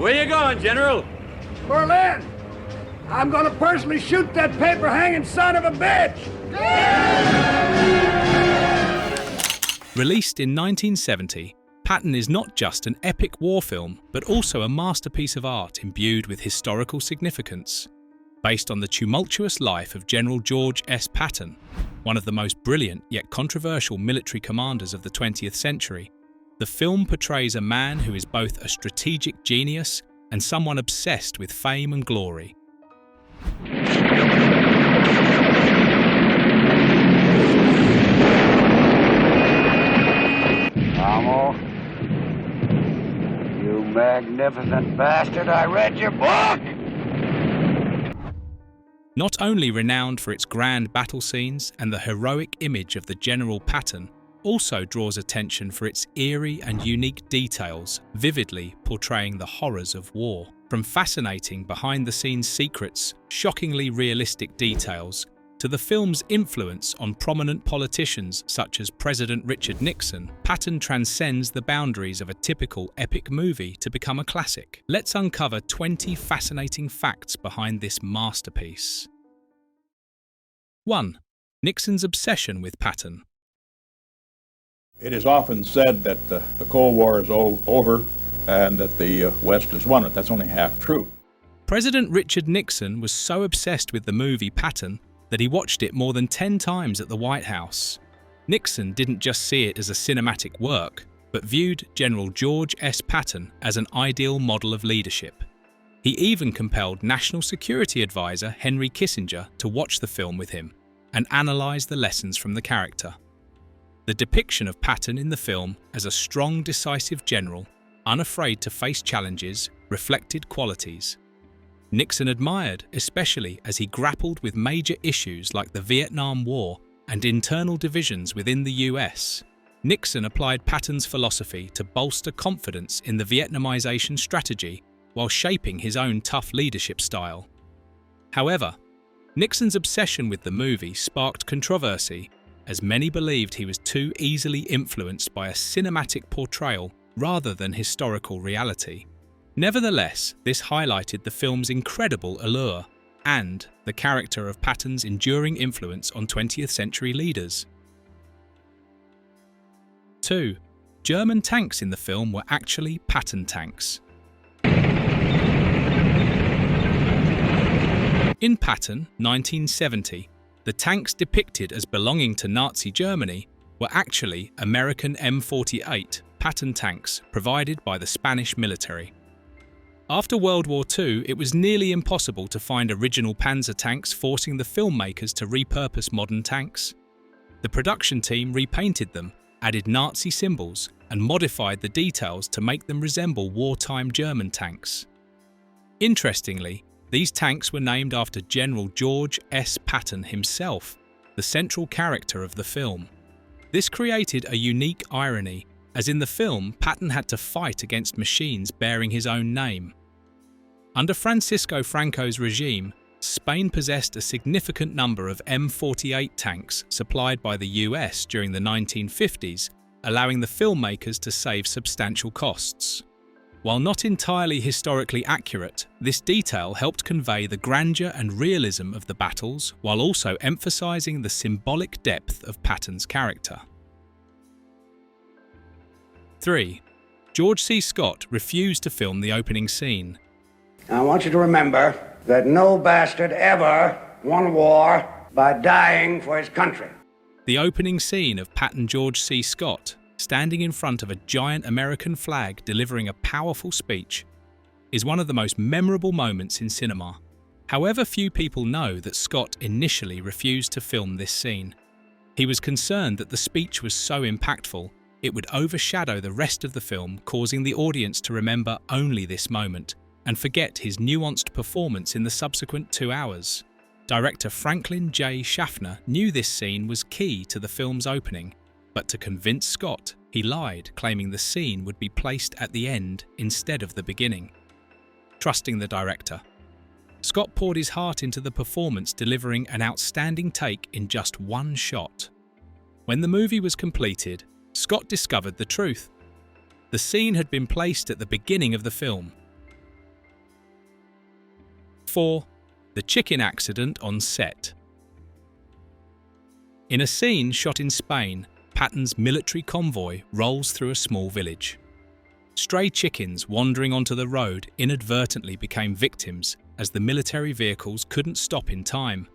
Where you going, General? Berlin! I'm gonna personally shoot that paper-hanging son of a bitch! Released in 1970, Patton is not just an epic war film, but also a masterpiece of art imbued with historical significance. Based on the tumultuous life of General George S. Patton, one of the most brilliant yet controversial military commanders of the 20th century, the film portrays a man who is both a strategic genius and someone obsessed with fame and glory. Almost. You magnificent bastard, I read your book! Not only renowned for its grand battle scenes and the heroic image of the General Patton, also draws attention for its eerie and unique details, vividly portraying the horrors of war. From fascinating behind-the-scenes secrets, shockingly realistic details, to the film's influence on prominent politicians such as President Richard Nixon, Patton transcends the boundaries of a typical epic movie to become a classic. Let's uncover 20 fascinating facts behind this masterpiece. 1. Nixon's obsession with Patton. It is often said that the Cold War is over and that the West has won it. That's only half true. President Richard Nixon was so obsessed with the movie Patton that he watched it more than 10 times at the White House. Nixon didn't just see it as a cinematic work, but viewed General George S. Patton as an ideal model of leadership. He even compelled National Security Advisor Henry Kissinger to watch the film with him and analyze the lessons from the character. The depiction of Patton in the film as a strong, decisive general, unafraid to face challenges, reflected qualities Nixon admired, especially as he grappled with major issues like the Vietnam War and internal divisions within the US. Nixon applied Patton's philosophy to bolster confidence in the Vietnamization strategy while shaping his own tough leadership style. However, Nixon's obsession with the movie sparked controversy, as many believed he was too easily influenced by a cinematic portrayal rather than historical reality. Nevertheless, this highlighted the film's incredible allure and the character of Patton's enduring influence on 20th century leaders. 2. German tanks in the film were actually Patton tanks. In Patton, 1970, the tanks depicted as belonging to Nazi Germany were actually American M48 Patton tanks provided by the Spanish military. After World War II, it was nearly impossible to find original Panzer tanks, forcing the filmmakers to repurpose modern tanks. The production team repainted them, added Nazi symbols, and modified the details to make them resemble wartime German tanks. Interestingly, these tanks were named after General George S. Patton himself, the central character of the film. This created a unique irony, as in the film, Patton had to fight against machines bearing his own name. Under Francisco Franco's regime, Spain possessed a significant number of M48 tanks supplied by the US during the 1950s, allowing the filmmakers to save substantial costs. While not entirely historically accurate, this detail helped convey the grandeur and realism of the battles while also emphasizing the symbolic depth of Patton's character. 3. George C. Scott refused to film the opening scene. I want you to remember that no bastard ever won a war by dying for his country. The opening scene of Patton George C. Scott, standing in front of a giant American flag delivering a powerful speech, is one of the most memorable moments in cinema. However, few people know that Scott initially refused to film this scene. He was concerned that the speech was so impactful, it would overshadow the rest of the film, causing the audience to remember only this moment and forget his nuanced performance in the subsequent 2 hours. Director Franklin J. Schaffner knew this scene was key to the film's opening, but to convince Scott, he lied, claiming the scene would be placed at the end instead of the beginning. Trusting the director, Scott poured his heart into the performance, delivering an outstanding take in just one shot. When the movie was completed, Scott discovered the truth. The scene had been placed at the beginning of the film. 4. The chicken accident on set. In a scene shot in Spain, Patton's military convoy rolls through a small village. Stray chickens wandering onto the road inadvertently became victims as the military vehicles couldn't stop in time.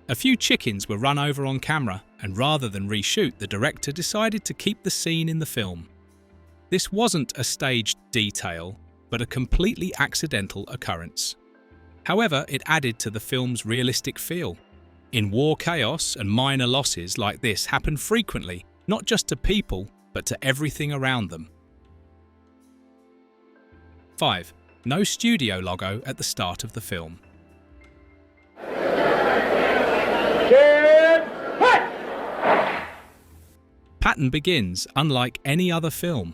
A few chickens were run over on camera, and rather than reshoot, the director decided to keep the scene in the film. This wasn't a staged detail, but a completely accidental occurrence. However, it added to the film's realistic feel. In war chaos and minor losses like this happen frequently, not just to people, but to everything around them. 5. No studio logo at the start of the film. Patton begins unlike any other film.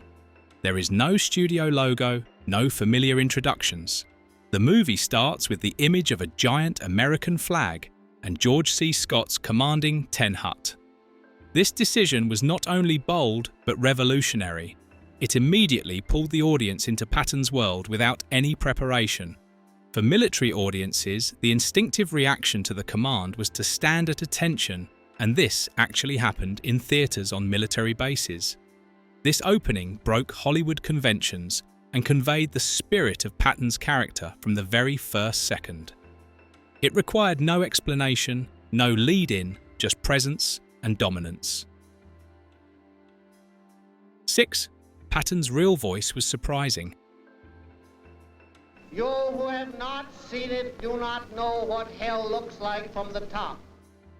There is no studio logo, no familiar introductions. The movie starts with the image of a giant American flag and George C. Scott's commanding 10 Hut. This decision was not only bold, but revolutionary. It immediately pulled the audience into Patton's world without any preparation. For military audiences, the instinctive reaction to the command was to stand at attention, and this actually happened in theaters on military bases. This opening broke Hollywood conventions and conveyed the spirit of Patton's character from the very first second. It required no explanation, no lead-in, just presence and dominance. 6. Patton's real voice was surprising. You who have not seen it do not know what hell looks like from the top.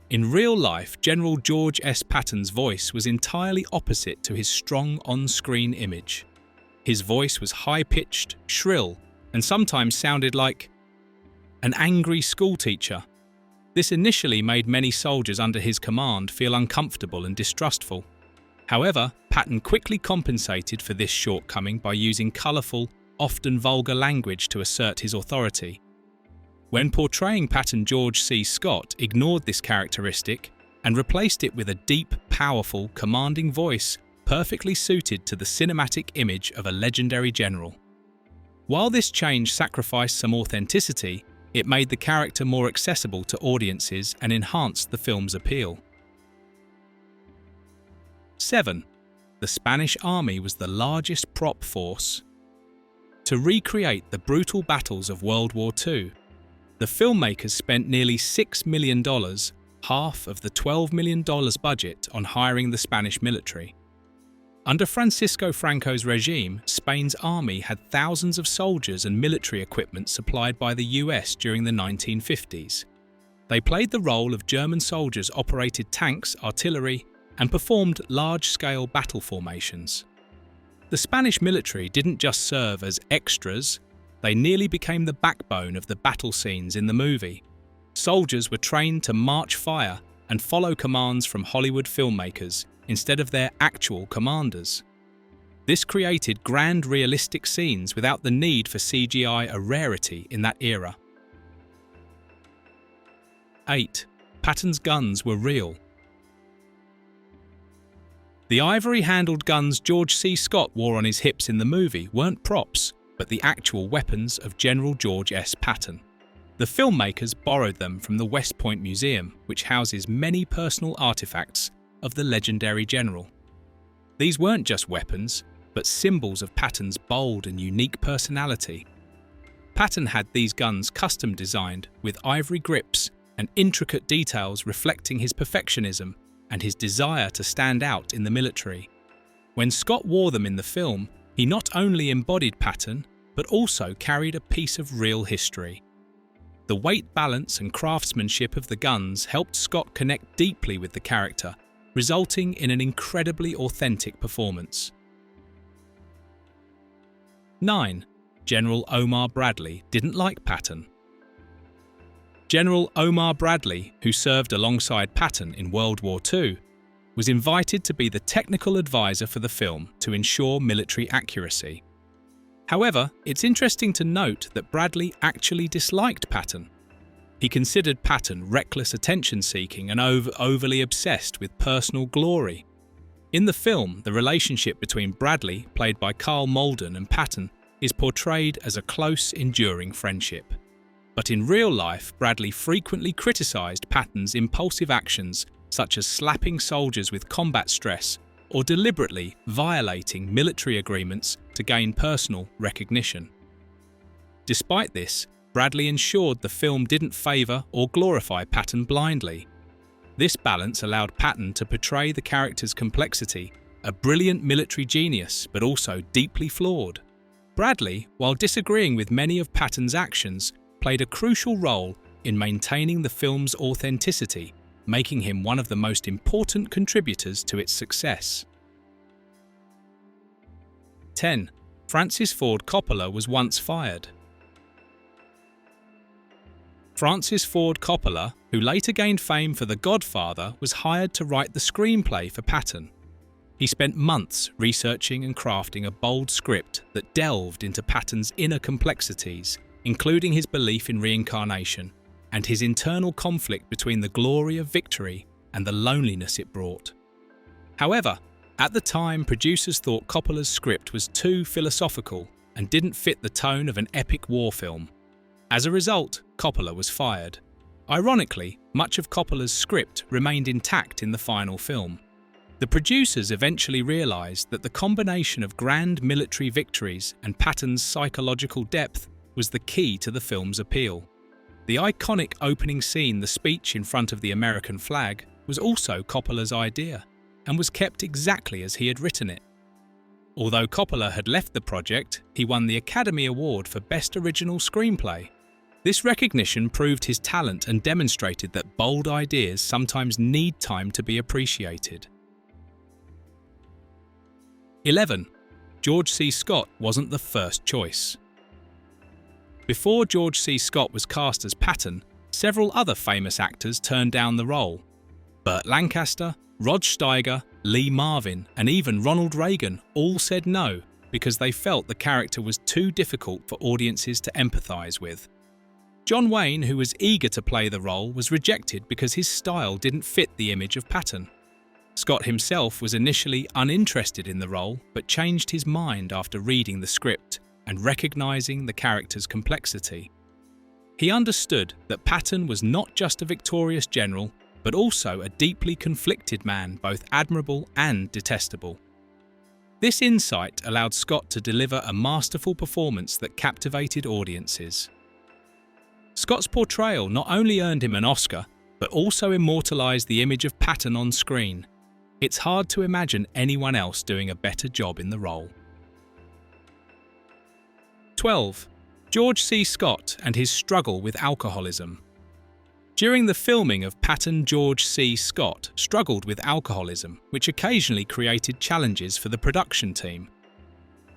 In real life, General George S. Patton's voice was entirely opposite to his strong on-screen image. His voice was high-pitched, shrill, and sometimes sounded like an angry schoolteacher. This initially made many soldiers under his command feel uncomfortable and distrustful. However, Patton quickly compensated for this shortcoming by using colourful, often vulgar language to assert his authority. When portraying Patton, George C. Scott ignored this characteristic and replaced it with a deep, powerful, commanding voice perfectly suited to the cinematic image of a legendary general. While this change sacrificed some authenticity, it made the character more accessible to audiences and enhanced the film's appeal. 7. The Spanish army was the largest prop force. To recreate the brutal battles of World War II, the filmmakers spent nearly $6 million, half of the $12 million budget, on hiring the Spanish military. Under Francisco Franco's regime, Spain's army had thousands of soldiers and military equipment supplied by the US during the 1950s. They played the role of German soldiers, operated tanks, artillery, and performed large-scale battle formations. The Spanish military didn't just serve as extras, they nearly became the backbone of the battle scenes in the movie. Soldiers were trained to march fire and follow commands from Hollywood filmmakers instead of their actual commanders. This created grand realistic scenes without the need for CGI, a rarity in that era. 8. Patton's guns were real. The ivory-handled guns George C. Scott wore on his hips in the movie weren't props, but the actual weapons of General George S. Patton. The filmmakers borrowed them from the West Point Museum, which houses many personal artifacts of the legendary general. These weren't just weapons, but symbols of Patton's bold and unique personality. Patton had these guns custom designed with ivory grips and intricate details reflecting his perfectionism and his desire to stand out in the military. When Scott wore them in the film, he not only embodied Patton, but also carried a piece of real history. The weight balance and craftsmanship of the guns helped Scott connect deeply with the character, resulting in an incredibly authentic performance. 9. General Omar Bradley didn't like Patton. General Omar Bradley, who served alongside Patton in World War II, was invited to be the technical advisor for the film to ensure military accuracy. However, it's interesting to note that Bradley actually disliked Patton. He considered Patton reckless attention-seeking and overly obsessed with personal glory. In the film, the relationship between Bradley, played by Karl Malden, and Patton is portrayed as a close, enduring friendship. But in real life, Bradley frequently criticised Patton's impulsive actions, such as slapping soldiers with combat stress or deliberately violating military agreements to gain personal recognition. Despite this, Bradley ensured the film didn't favour or glorify Patton blindly. This balance allowed Patton to portray the character's complexity, a brilliant military genius but also deeply flawed. Bradley, while disagreeing with many of Patton's actions, played a crucial role in maintaining the film's authenticity, making him one of the most important contributors to its success. 10. Francis Ford Coppola was once fired. Francis Ford Coppola, who later gained fame for The Godfather, was hired to write the screenplay for Patton. He spent months researching and crafting a bold script that delved into Patton's inner complexities, including his belief in reincarnation and his internal conflict between the glory of victory and the loneliness it brought. However, at the time, producers thought Coppola's script was too philosophical and didn't fit the tone of an epic war film. As a result, Coppola was fired. Ironically, much of Coppola's script remained intact in the final film. The producers eventually realised that the combination of grand military victories and Patton's psychological depth was the key to the film's appeal. The iconic opening scene, the speech in front of the American flag, was also Coppola's idea and was kept exactly as he had written it. Although Coppola had left the project, he won the Academy Award for Best Original Screenplay. This recognition proved his talent and demonstrated that bold ideas sometimes need time to be appreciated. 11. George C. Scott wasn't the first choice. Before George C. Scott was cast as Patton, several other famous actors turned down the role. Burt Lancaster, Rod Steiger, Lee Marvin, and even Ronald Reagan all said no because they felt the character was too difficult for audiences to empathise with. John Wayne, who was eager to play the role, was rejected because his style didn't fit the image of Patton. Scott himself was initially uninterested in the role but changed his mind after reading the script and recognising the character's complexity. He understood that Patton was not just a victorious general, but also a deeply conflicted man, both admirable and detestable. This insight allowed Scott to deliver a masterful performance that captivated audiences. Scott's portrayal not only earned him an Oscar, but also immortalised the image of Patton on screen. It's hard to imagine anyone else doing a better job in the role. 12. George C. Scott and his struggle with alcoholism. During the filming of Patton, George C. Scott struggled with alcoholism, which occasionally created challenges for the production team.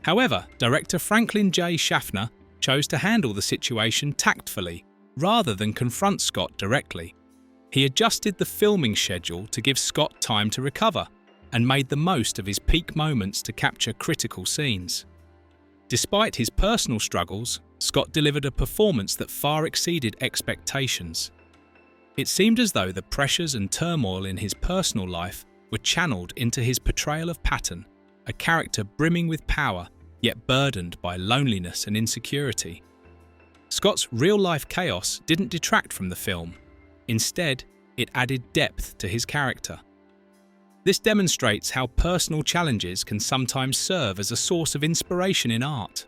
However, director Franklin J. Schaffner chose to handle the situation tactfully, rather than confront Scott directly. He adjusted the filming schedule to give Scott time to recover, and made the most of his peak moments to capture critical scenes. Despite his personal struggles, Scott delivered a performance that far exceeded expectations. It seemed as though the pressures and turmoil in his personal life were channeled into his portrayal of Patton, a character brimming with power, yet burdened by loneliness and insecurity. Scott's real-life chaos didn't detract from the film. Instead, it added depth to his character. This demonstrates how personal challenges can sometimes serve as a source of inspiration in art.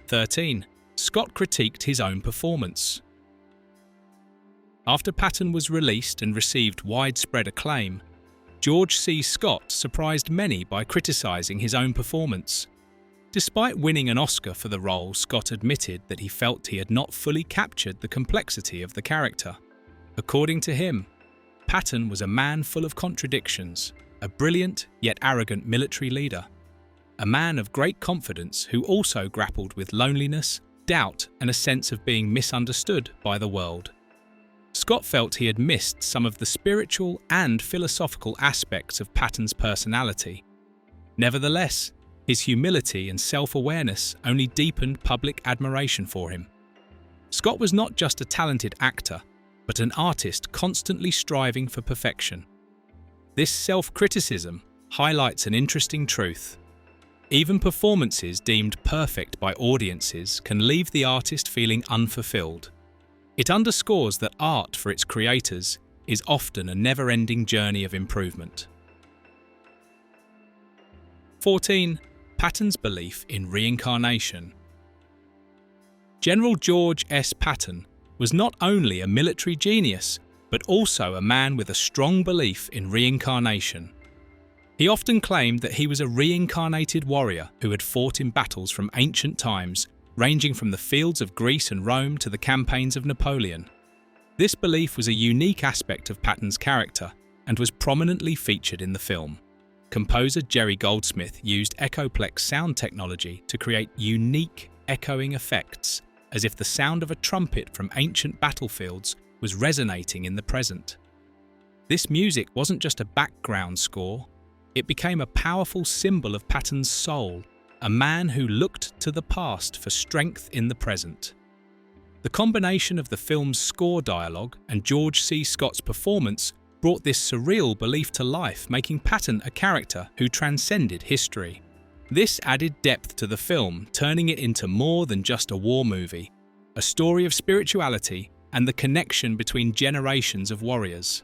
13. Scott critiqued his own performance. After Patton was released and received widespread acclaim, George C. Scott surprised many by criticising his own performance. Despite winning an Oscar for the role, Scott admitted that he felt he had not fully captured the complexity of the character. According to him, Patton was a man full of contradictions, a brilliant yet arrogant military leader, a man of great confidence who also grappled with loneliness, doubt, and a sense of being misunderstood by the world. Scott felt he had missed some of the spiritual and philosophical aspects of Patton's personality. Nevertheless, his humility and self-awareness only deepened public admiration for him. Scott was not just a talented actor, but an artist constantly striving for perfection. This self-criticism highlights an interesting truth. Even performances deemed perfect by audiences can leave the artist feeling unfulfilled. It underscores that art for its creators is often a never-ending journey of improvement. 14. Patton's belief in reincarnation. General George S. Patton was not only a military genius, but also a man with a strong belief in reincarnation. He often claimed that he was a reincarnated warrior who had fought in battles from ancient times, ranging from the fields of Greece and Rome to the campaigns of Napoleon. This belief was a unique aspect of Patton's character and was prominently featured in the film. Composer Jerry Goldsmith used Echoplex sound technology to create unique echoing effects, as if the sound of a trumpet from ancient battlefields was resonating in the present. This music wasn't just a background score, it became a powerful symbol of Patton's soul, a man who looked to the past for strength in the present. The combination of the film's score dialogue and George C. Scott's performance brought this surreal belief to life, making Patton a character who transcended history. This added depth to the film, turning it into more than just a war movie, a story of spirituality and the connection between generations of warriors.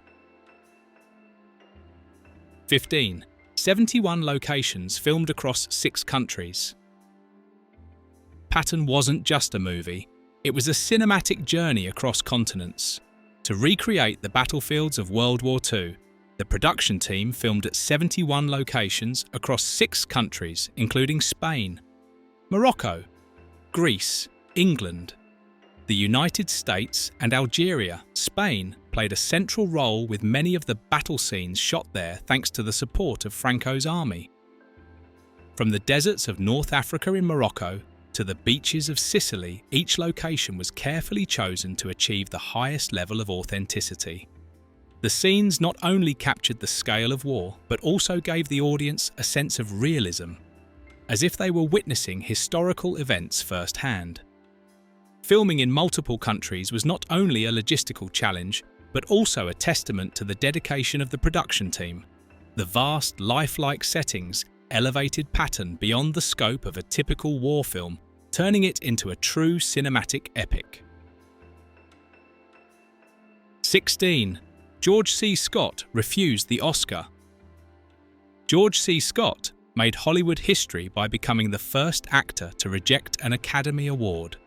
15. 71 locations filmed across 6 countries. Patton wasn't just a movie, it was a cinematic journey across continents. To recreate the battlefields of World War II, the production team filmed at 71 locations across 6 countries, including Spain, Morocco, Greece, England, the United States, and Algeria. Spain played a central role with many of the battle scenes shot there thanks to the support of Franco's army. From the deserts of North Africa in Morocco to the beaches of Sicily, each location was carefully chosen to achieve the highest level of authenticity. The scenes not only captured the scale of war, but also gave the audience a sense of realism, as if they were witnessing historical events firsthand. Filming in multiple countries was not only a logistical challenge, but also a testament to the dedication of the production team. The vast, lifelike settings elevated Patton beyond the scope of a typical war film, turning it into a true cinematic epic. 16. George C. Scott refused the Oscar. George C. Scott made Hollywood history by becoming the first actor to reject an Academy Award.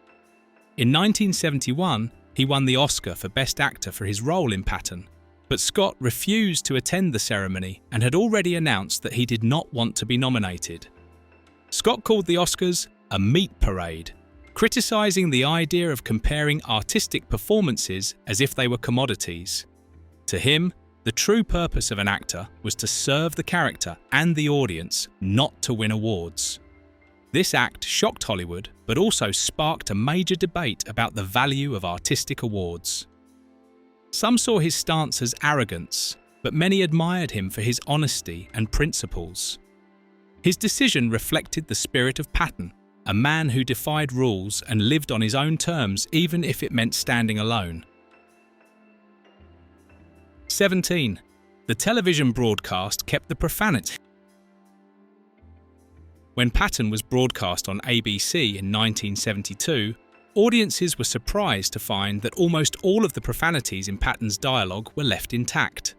In 1971, he won the Oscar for Best Actor for his role in Patton, but Scott refused to attend the ceremony and had already announced that he did not want to be nominated. Scott called the Oscars a meat parade, criticizing the idea of comparing artistic performances as if they were commodities. To him, the true purpose of an actor was to serve the character and the audience, not to win awards. This act shocked Hollywood, but also sparked a major debate about the value of artistic awards. Some saw his stance as arrogance, but many admired him for his honesty and principles. His decision reflected the spirit of Patton, a man who defied rules and lived on his own terms even if it meant standing alone. 17. The television broadcast kept the profanity. When Patton was broadcast on ABC in 1972, audiences were surprised to find that almost all of the profanities in Patton's dialogue were left intact.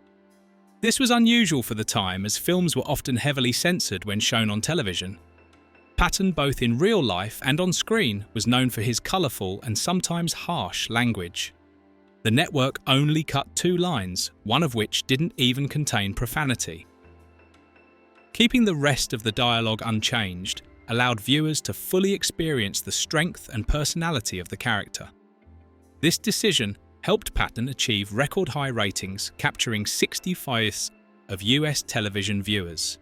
This was unusual for the time, as films were often heavily censored when shown on television. Patton, both in real life and on screen, was known for his colourful and sometimes harsh language. The network only cut 2 lines, one of which didn't even contain profanity. Keeping the rest of the dialogue unchanged allowed viewers to fully experience the strength and personality of the character. This decision helped Patton achieve record-high ratings, capturing 65% of US television viewers.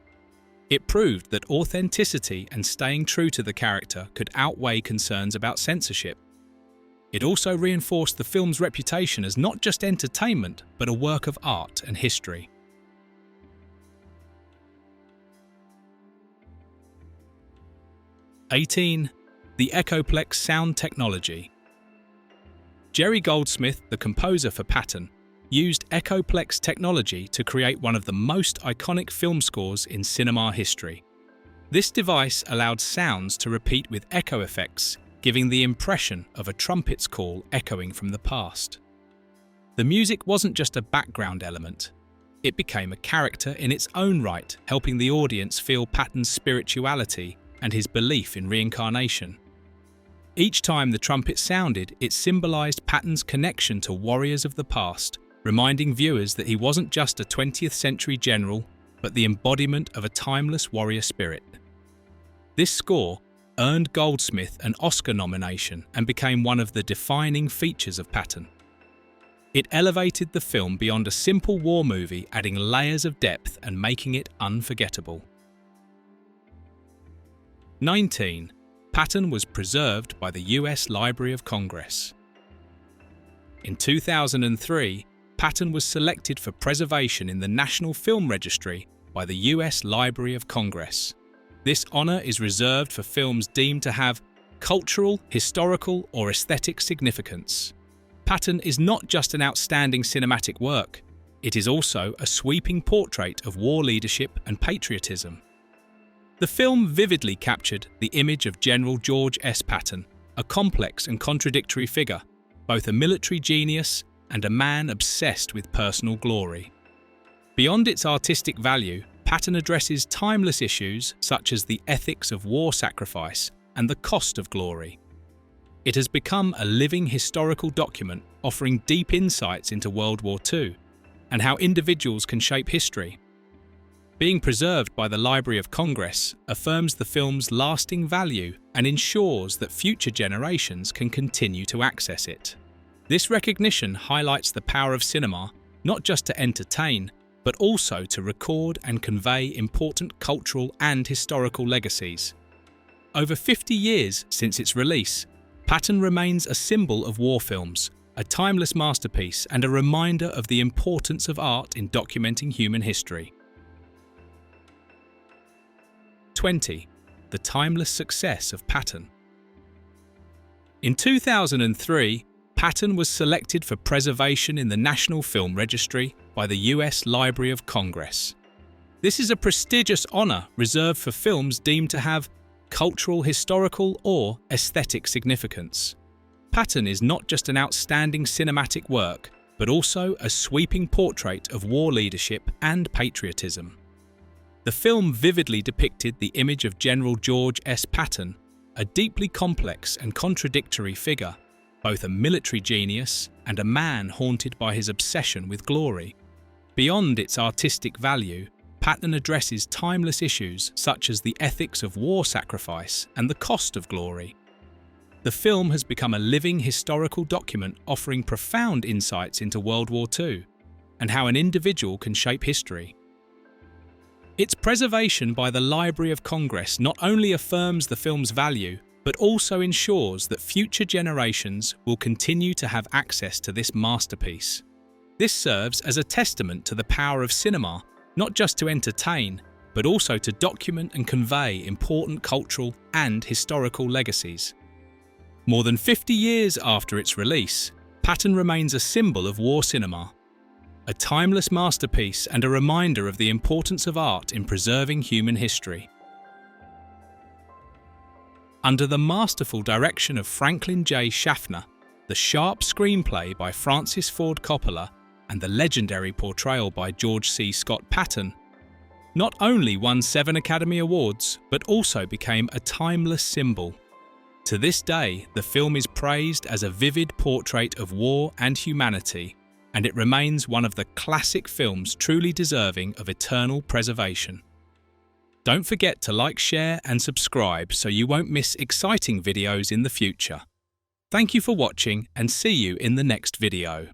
It proved that authenticity and staying true to the character could outweigh concerns about censorship. It also reinforced the film's reputation as not just entertainment, but a work of art and history. 18. The Echoplex sound technology. Jerry Goldsmith, the composer for Patton, used Echoplex technology to create one of the most iconic film scores in cinema history. This device allowed sounds to repeat with echo effects, giving the impression of a trumpet's call echoing from the past. The music wasn't just a background element. It became a character in its own right, helping the audience feel Patton's spirituality and his belief in reincarnation. Each time the trumpet sounded, it symbolized Patton's connection to warriors of the past, reminding viewers that he wasn't just a 20th century general, but the embodiment of a timeless warrior spirit. This score earned Goldsmith an Oscar nomination and became one of the defining features of Patton. It elevated the film beyond a simple war movie, adding layers of depth and making it unforgettable. 19. Patton was preserved by the US Library of Congress. In 2003, Patton was selected for preservation in the National Film Registry by the US Library of Congress. This honor is reserved for films deemed to have cultural, historical, or aesthetic significance. Patton is not just an outstanding cinematic work, it is also a sweeping portrait of war leadership and patriotism. The film vividly captured the image of General George S. Patton, a complex and contradictory figure, both a military genius and a man obsessed with personal glory. Beyond its artistic value, Patton addresses timeless issues such as the ethics of war sacrifice and the cost of glory. It has become a living historical document offering deep insights into World War II and how individuals can shape history. Being preserved by the Library of Congress affirms the film's lasting value and ensures that future generations can continue to access it. This recognition highlights the power of cinema not just to entertain, but also to record and convey important cultural and historical legacies. Over 50 years since its release, Patton remains a symbol of war films, a timeless masterpiece and a reminder of the importance of art in documenting human history. 20. The timeless success of Patton. In 2003, Patton was selected for preservation in the National Film Registry by the US Library of Congress. This is a prestigious honor reserved for films deemed to have cultural, historical, or aesthetic significance. Patton is not just an outstanding cinematic work, but also a sweeping portrait of war leadership and patriotism. The film vividly depicted the image of General George S. Patton, a deeply complex and contradictory figure, both a military genius and a man haunted by his obsession with glory. Beyond its artistic value, Patton addresses timeless issues such as the ethics of war sacrifice and the cost of glory. The film has become a living historical document offering profound insights into World War II and how an individual can shape history. Its preservation by the Library of Congress not only affirms the film's value, but also ensures that future generations will continue to have access to this masterpiece. This serves as a testament to the power of cinema, not just to entertain, but also to document and convey important cultural and historical legacies. More than 50 years after its release, Patton remains a symbol of war cinema, a timeless masterpiece and a reminder of the importance of art in preserving human history. Under the masterful direction of Franklin J. Schaffner, the sharp screenplay by Francis Ford Coppola, and the legendary portrayal by George C. Scott Patton, not only won 7 Academy Awards, but also became a timeless symbol. To this day, the film is praised as a vivid portrait of war and humanity, and it remains one of the classic films truly deserving of eternal preservation. Don't forget to like, share and subscribe so you won't miss exciting videos in the future. Thank you for watching and see you in the next video.